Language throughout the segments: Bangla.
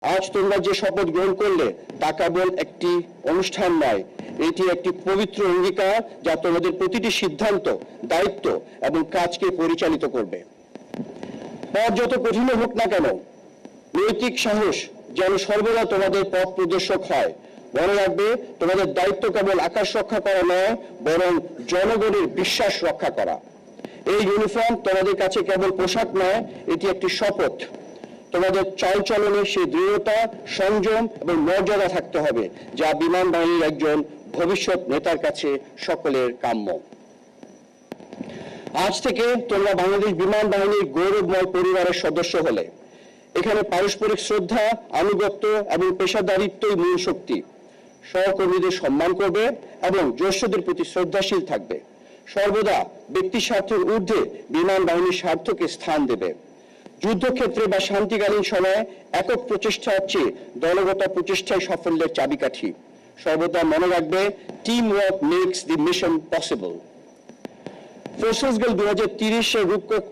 আজ তোমরা যে শপথ গ্রহণ করলে তা কেবল একটি অনুষ্ঠান নয়, এটি একটি পবিত্র অঙ্গীকার যা তোমাদের প্রতিটি সিদ্ধান্ত, দায়িত্ব এবং কাজকে পরিচালিত করবে। পথ যত কঠিন হোক না কেন, নৈতিক সাহস যেন সর্বদা তোমাদের পথ প্রদর্শক হয়। মনে রাখবে, তোমাদের দায়িত্ব কেবল আকাশ রক্ষা করা নয়, বরং জনগণের বিশ্বাস রক্ষা করা। এই ইউনিফর্ম তোমাদের কাছে কেবল পোশাক নয়, এটি একটি শপথ। তোমাদের চালচলনে সেই দৃঢ়তা, সংযম এবং মর্যাদা থাকতে হবে যা বিমান বাহিনীর একজন ভবিষ্যৎ নেতার কাছে সকলের কাম্য। আজ থেকে তোমরা বাংলাদেশ বিমান বাহিনীর গৌরবময় পরিবারের সদস্য হলে। এখানে পারস্পরিক শ্রদ্ধা, আনুগত্য এবং পেশাদারিত্বই মূল শক্তি। সহকর্মীদের সম্মান করবে এবং জ্যেষ্ঠদের প্রতি শ্রদ্ধাশীল থাকবে। সর্বদা ব্যক্তি স্বার্থের ঊর্ধ্বে বিমান বাহিনীর স্বার্থকে স্থান দেবে। যুদ্ধক্ষেত্রে বা শান্তিকালীন সময়ে একক প্রচেষ্টার চেয়ে দলগত প্রচেষ্টাই সাফল্যের চাবিকাঠি। সর্বদা মনে রাখবে, টিম ওয়ার্ক মেক্স দি মিশন পসিবল। ফোর্সেস গার্ল 2030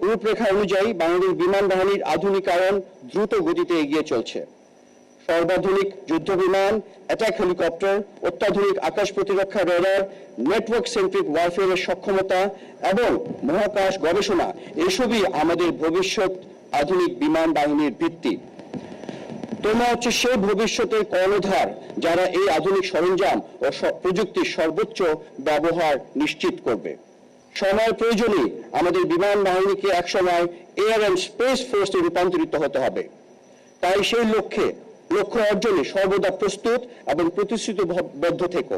রূপরেখা অনুযায়ী বাংলাদেশ বিমান বাহিনীর আধুনিকায়ন দ্রুত গতিতে এগিয়ে চলছে। সর্বাধুনিক যুদ্ধ বিমান, অ্যাটাক হেলিকপ্টার, অত্যাধুনিক আকাশ প্রতিরক্ষা রেডার, নেটওয়ার্ক সেন্ট্রিক ওয়ারফেয়ারের সক্ষমতা এবং মহাকাশ গবেষণা, এসবই আমাদের ভবিষ্যৎ আধুনিক বিমান বাহিনীর ভিত্তি। তোমরা হচ্ছে সেই ভবিষ্যতের কর্ণধার যারা এই আধুনিক সরঞ্জাম ও প্রযুক্তির সর্বোচ্চ ব্যবহার নিশ্চিত করবে। সময়ের প্রয়োজনে আমাদের বিমান বাহিনীকে একসময় এয়ার অ্যান্ড স্পেস ফোর্সে রূপান্তরিত হতে হবে। তাই সেই লক্ষ্য অর্জনে সর্বদা প্রস্তুত এবং প্রতিশ্রুতিবদ্ধ থেকো।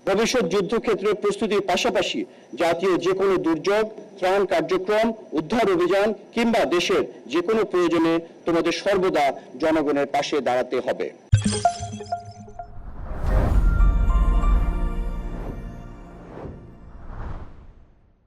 ভবিষ্যৎ যুদ্ধক্ষেত্রে প্রস্তুতির পাশাপাশি জাতীয় যে কোনো দুর্যোগ, ত্রাণ কার্যক্রম, উদ্ধার অভিযান কিংবা দেশের যে কোনো প্রয়োজনে তোমাদের সর্বদা জনগণের পাশে দাঁড়াতে হবে।